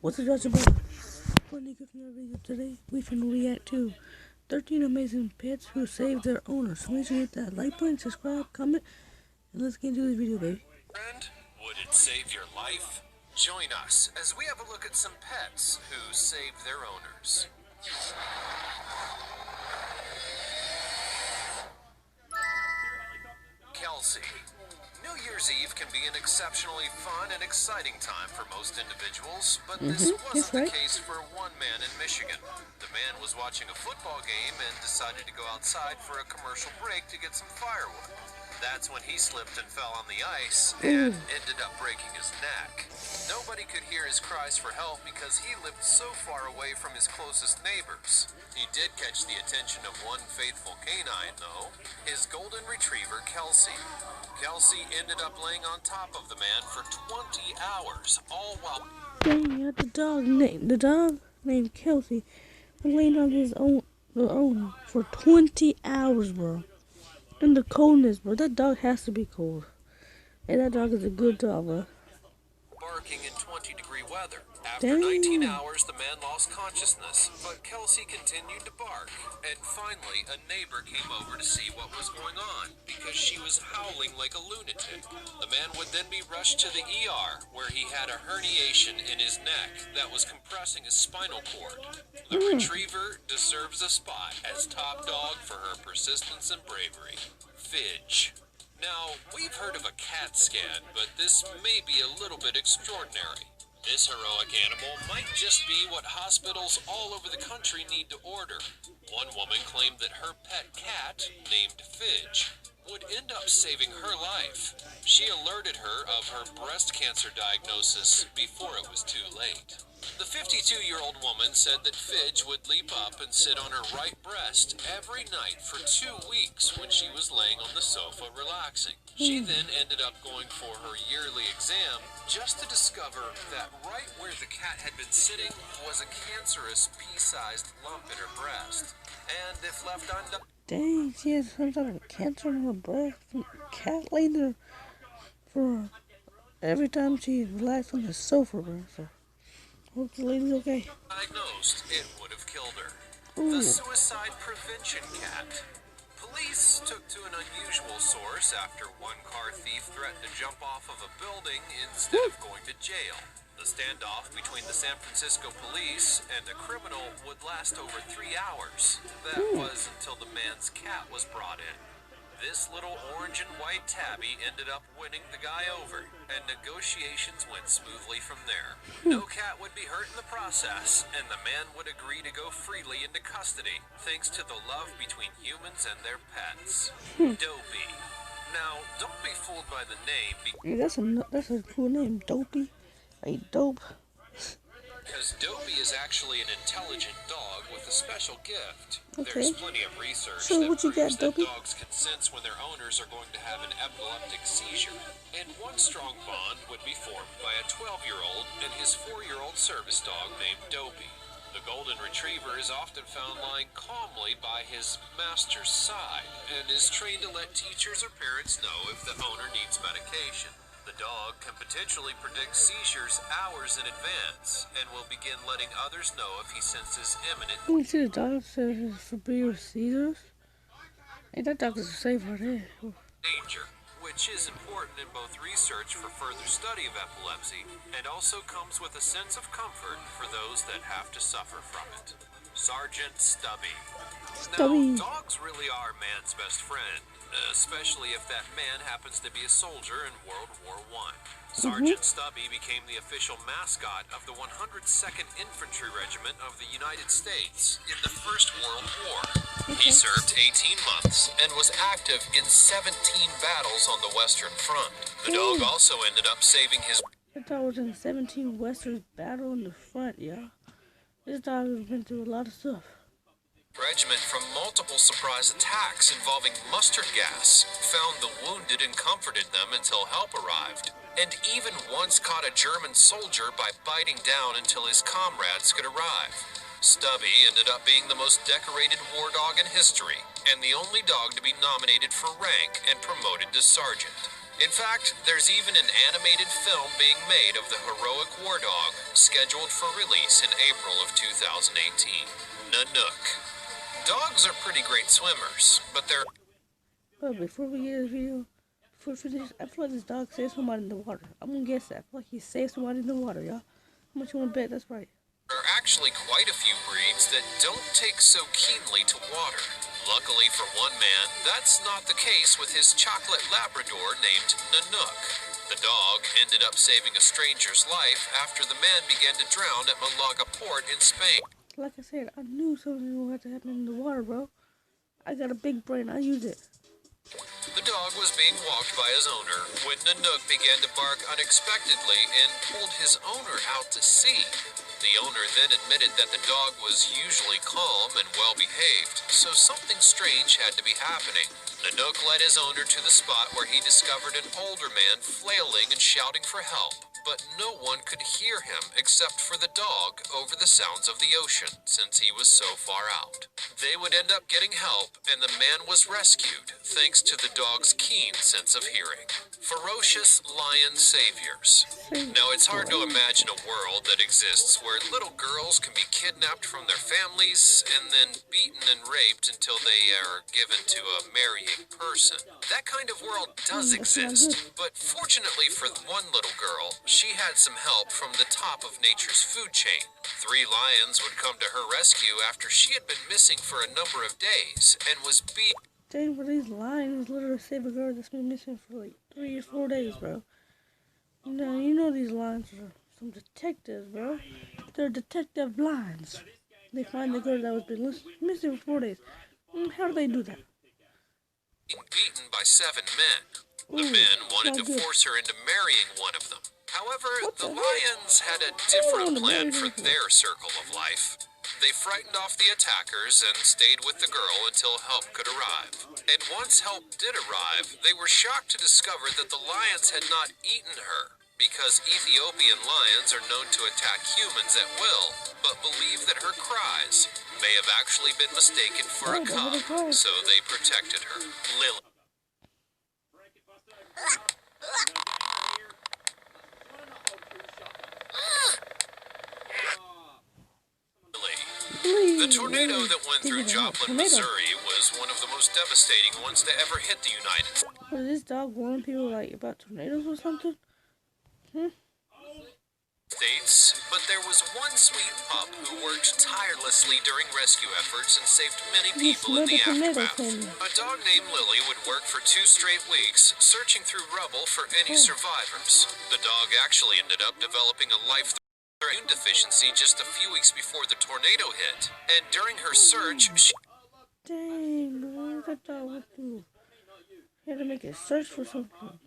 What's the judge about? Funny griff in our video today. We can react to 13 amazing pets who saved their owners. So make sure you hit that like button, subscribe, comment, and let's get into this video, baby. Friend, would it save your life? Join us as we have a look at some pets who saved their owners. Kelsey. New Year's Eve can be an exceptionally fun and exciting time for most individuals, but this wasn't the case for one man in Michigan. The man was watching a football game and decided to go outside for a commercial break to get some firewood. That's when he slipped and fell on the ice and ended up breaking his neck. Nobody could hear his cries for help because he lived so far away from his closest neighbors. He did catch the attention of one faithful canine, though, his golden retriever, Kelsey. Kelsey ended up laying on top of the man for 20 hours, all while... Dang, yeah, the dog named Kelsey was laying on his own for 20 hours, bro. In the coldness, bro. That dog has to be cold. Hey, that dog is a good dog, bro. Barking in 20-degree weather. After 19 hours, the man lost consciousness, but Kelsey continued to bark. And finally, a neighbor came over to see what was going on because she was howling like a lunatic. The man would then be rushed to the ER, where he had a herniation in his neck that was compressing his spinal cord. The retriever deserves a spot as top dog for her persistence and bravery. Fidge. Now, we've heard of a CAT scan, but this may be a little bit extraordinary. This heroic animal might just be what hospitals all over the country need to order. One woman claimed that her pet cat, named Fidge, would end up saving her life. She alerted her of her breast cancer diagnosis before it was too late. The 52-year-old woman said that Fidge would leap up and sit on her right breast every night for 2 weeks when she was laying on the sofa relaxing. She then ended up going for her yearly exam just to discover that right where the cat had been sitting was a cancerous pea-sized lump in her breast. And if left undone... Dang, she has some sort of cancer in her breast. Cat laid there for every time she relaxed on the sofa, bro. So, hope the lady's okay. Diagnosed, it would have killed her. The suicide prevention cat. Police took to an unusual source after one car thief threatened to jump off of a building instead of going to jail. The standoff between the San Francisco police and a criminal would last over 3 hours. That was until the man's cat was brought in. This little orange and white tabby ended up winning the guy over, and negotiations went smoothly from there. No cat would be hurt in the process, and the man would agree to go freely into custody, thanks to the love between humans and their pets. Dopey. Now, don't be fooled by the name. Yeah, that's a cool name, Dopey. Like dope. Because Dopey is actually an intelligent dog with a special gift. Okay. There's plenty of research So that what you proves got, that Dopey? dogs can sense when their owners are going to have an epileptic seizure. And one strong bond would be formed by a 12-year-old and his 4-year-old service dog named Dopey. The golden retriever is often found lying calmly by his master's side and is trained to let teachers or parents know if the owner needs medication. The dog can potentially predict seizures hours in advance and will begin letting others know if he senses imminent You see the dog says it's for beer seizures? Hey, that dog is safe right there. danger, which is important in both research for further study of epilepsy and also comes with a sense of comfort for those that have to suffer from it. Sergeant Stubby. Now, dogs really are man's best friend, especially if that man happens to be a soldier in World War I. Sergeant Stubby became the official mascot of the 102nd Infantry Regiment of the United States in the First World War. He served 18 months and was active in 17 battles on the Western Front. The dog also ended up saving his... That dog was in 17 Western battle in the front, yeah. This dog has been through a lot of stuff. Regiment from multiple surprise attacks involving mustard gas, found the wounded and comforted them until help arrived, and even once caught a German soldier by biting down until his comrades could arrive. Stubby ended up being the most decorated war dog in history, and the only dog to be nominated for rank and promoted to sergeant. In fact, there's even an animated film being made of the heroic war dog, scheduled for release in April of 2018. Nanook. Dogs are pretty great swimmers, but they're... But before we get this video, before we finish, I feel like this dog saved somebody in the water. I'm gonna guess that. I feel like he saved somebody in the water, y'all. How much you wanna bet? That's right. There are actually quite a few breeds that don't take so keenly to water. Luckily for one man, that's not the case with his chocolate Labrador named Nanook. The dog ended up saving a stranger's life after the man began to drown at Malaga Port in Spain. Like I said, I knew something was going to happen in the water, bro. I got a big brain. I use it. The dog was being walked by his owner when Nanook began to bark unexpectedly and pulled his owner out to sea. The owner then admitted that the dog was usually calm and well-behaved, so something strange had to be happening. Nanook led his owner to the spot where he discovered an older man flailing and shouting for help, but no one could hear him except for the dog over the sounds of the ocean, since he was so far out. They would end up getting help, and the man was rescued, thanks to the dog's keen sense of hearing. Ferocious lion saviors. Now, it's hard to imagine a world that exists where little girls can be kidnapped from their families and then beaten and raped until they are given to a marrying person. That kind of world does exist, but fortunately for one little girl, she had some help from the top of nature's food chain. 3 lions would come to her rescue after she had been missing for a number of days and was beaten. Dang, for these lions literally save a girl that's been missing for like 3 or 4 days, bro. You know these lions are some detectives, bro. They're detective lions. They find the girl that was been missing for 4 days. How do they do that? Beaten by 7 men. The men wanted to force her into marrying one of them. However, the lions had a different plan for their circle of life. They frightened off the attackers and stayed with the girl until help could arrive. And once help did arrive, they were shocked to discover that the lions had not eaten her, because Ethiopian lions are known to attack humans at will, but believe that her cries may have actually been mistaken for a cub, so they protected her. Lily. The tornado that went through Joplin, Missouri was one of the most devastating ones to ever hit the United States. Was this dog warning people like about tornadoes or something? But there was one sweet pup who worked tirelessly during rescue efforts and saved many people in the aftermath. A dog named Lily would work for 2 straight weeks, searching through rubble for any survivors. The dog actually ended up developing a life immune deficiency just a few weeks before the tornado hit, and during her search, she... Dang, what that dog would do? He had to make a search for something.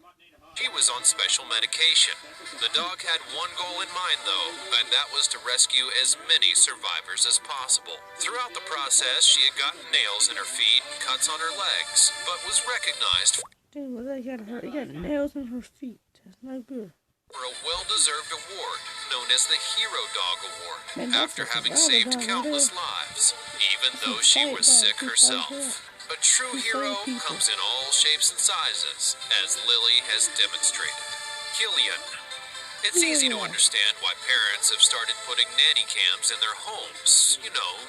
She was on special medication. The dog had one goal in mind, though, and that was to rescue as many survivors as possible. Throughout the process, she had gotten nails in her feet and cuts on her legs, but was recognized Dang, what that got her? He got nails in her feet. That's not good. For a well-deserved award known as the Hero Dog Award, after having saved countless lives, even though she was sick herself. A true hero comes in all shapes and sizes, as Lily has demonstrated. Killian. It's easy to understand why parents have started putting nanny cams in their homes,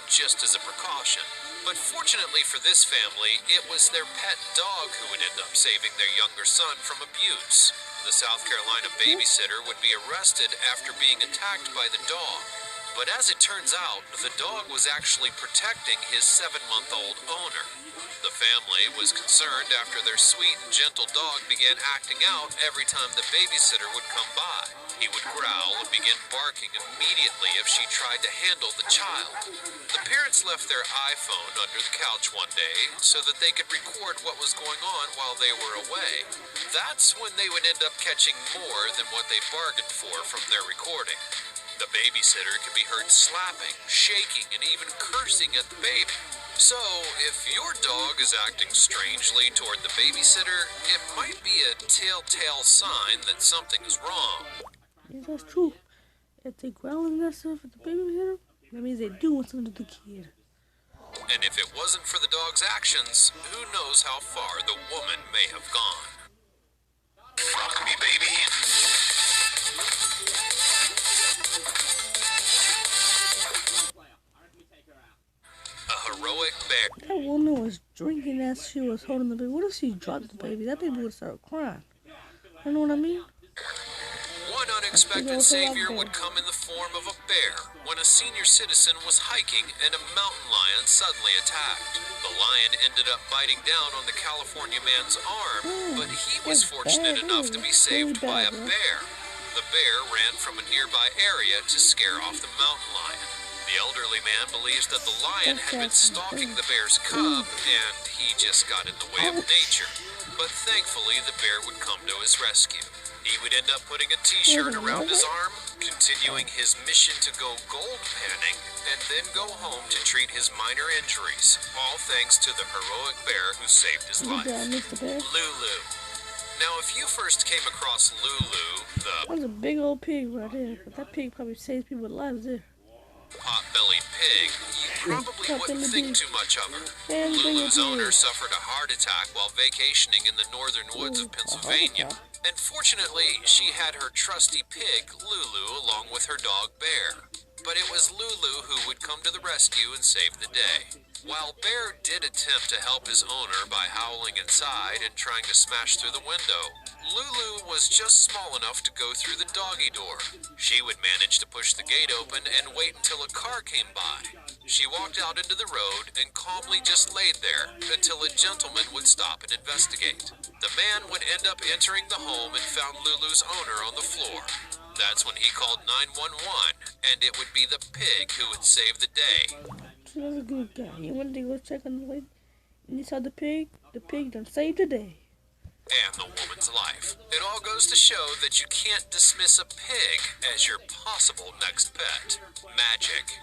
just as a precaution. But fortunately for this family, it was their pet dog who would end up saving their younger son from abuse. The South Carolina babysitter would be arrested after being attacked by the dog. But as it turns out, the dog was actually protecting his 7-month-old owner. The family was concerned after their sweet and gentle dog began acting out every time the babysitter would come by. He would growl and begin barking immediately if she tried to handle the child. The parents left their iPhone under the couch one day so that they could record what was going on while they were away. That's when they would end up catching more than what they bargained for from their recording. The babysitter could be heard slapping, shaking, and even cursing at the baby. So, if your dog is acting strangely toward the babysitter, it might be a telltale sign that something is wrong. Yes, that's true. If they growling that stuff at the babysitter, that means they do want something to the kid. And if it wasn't for the dog's actions, who knows how far the woman may have gone. drinking as she was holding the baby. What if she dropped the baby? That baby would start crying. You know what I mean? One unexpected savior would come in the form of a bear when a senior citizen was hiking and a mountain lion suddenly attacked. The lion ended up biting down on the California man's arm, but he was fortunate enough to be saved by a bear. The bear ran from a nearby area to scare off the mountain lion. The elderly man believes that the lion had been stalking the bear's cub and he just got in the way of nature. But thankfully, the bear would come to his rescue. He would end up putting a t-shirt around his arm, continuing his mission to go gold panning, and then go home to treat his minor injuries, all thanks to the heroic bear who saved his life. Lulu. Now, if you first came across Lulu, that was a big old pig right there, but that pig probably saves people's lives there. Pot-bellied pig, you probably wouldn't think too much of her. Lulu's owner suffered a heart attack while vacationing in the northern woods of Pennsylvania. And fortunately, she had her trusty pig, Lulu, along with her dog, Bear. But it was Lulu who would come to the rescue and save the day. While Bear did attempt to help his owner by howling inside and trying to smash through the window, Lulu was just small enough to go through the doggy door. She would manage to push the gate open and wait until a car came by. She walked out into the road and calmly just laid there until a gentleman would stop and investigate. The man would end up entering the home and found Lulu's owner on the floor. That's when he called 911, and it would be the pig who would save the day. She was a good guy. He wanted to go check on the lady, and you saw the pig done saved the day. And the woman's life. It all goes to show that you can't dismiss a pig as your possible next pet. Magic.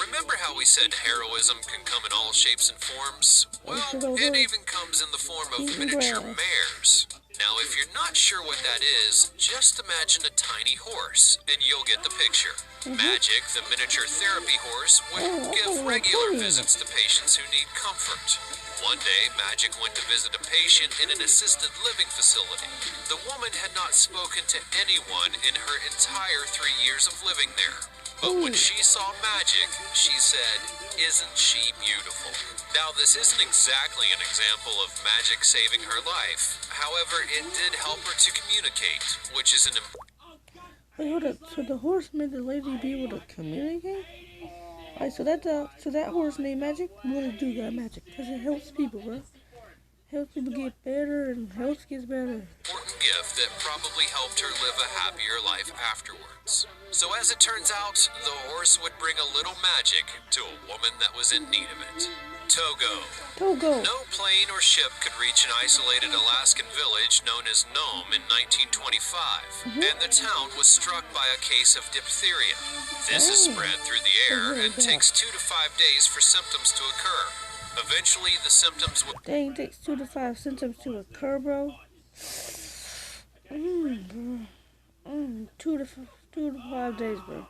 Remember how we said heroism can come in all shapes and forms? Well, it even comes in the form of miniature mares. Now, if you're not sure what that is, just imagine a tiny horse, and you'll get the picture. Magic, the miniature therapy horse, would give regular visits to patients who need comfort. One day, Magic went to visit a patient in an assisted living facility. The woman had not spoken to anyone in her entire 3 years of living there. But when she saw Magic, she said, "Isn't she beautiful?" Now, this isn't exactly an example of Magic saving her life. However, it did help her to communicate, which is an important... Wait, hold up. So the horse made the lady be able to communicate? Alright, so that horse named Magic really do got magic, because it helps people, bro. Helps people get better and health gets better. Important gift that probably helped her live a happier life afterwards. So as it turns out, the horse would bring a little magic to a woman that was in need of it. Togo. No plane or ship could reach an isolated Alaskan village known as Nome in 1925, and the town was struck by a case of diphtheria. This is spread through the air and takes 2 to 5 days for symptoms to occur. Eventually, the symptoms would... Dang, it takes 2 to 5 symptoms to occur, bro. 2 to 5 days, bro.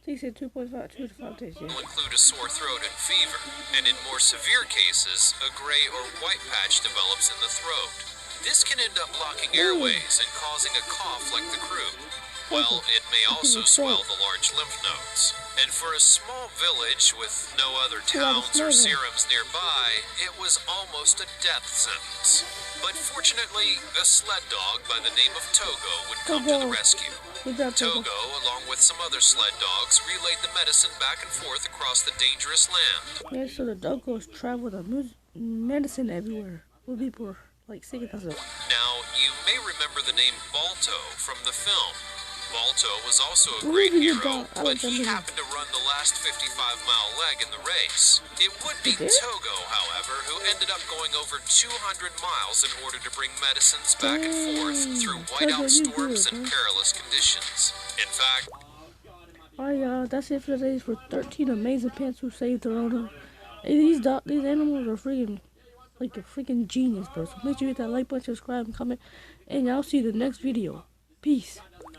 He said 2.5, 2 to 5 days, yeah. Will include a sore throat and fever, and in more severe cases, a gray or white patch develops in the throat. This can end up blocking airways and causing a cough like the croup. Well, it may also swell the large lymph nodes. And for a small village with no other towns or serums nearby, it was almost a death sentence. But fortunately, a sled dog by the name of Togo would come to the rescue. Togo, along with some other sled dogs, relayed the medicine back and forth across the dangerous land. Yeah, so the dogos travel the medicine everywhere. Where people are like sick of us. Now, you may remember the name Balto from the film. Balto was also a great hero, but he happened to run the last 55-mile leg in the race. It would be Togo, however, who ended up going over 200 miles in order to bring medicines back and forth through whiteout storms and perilous conditions. In fact... Alright, y'all, that's it for today for 13 amazing pets who saved their owner. These animals are freaking, like a freaking genius, bro. So make sure you hit that like button, subscribe, and comment, and y'all see the next video. Peace.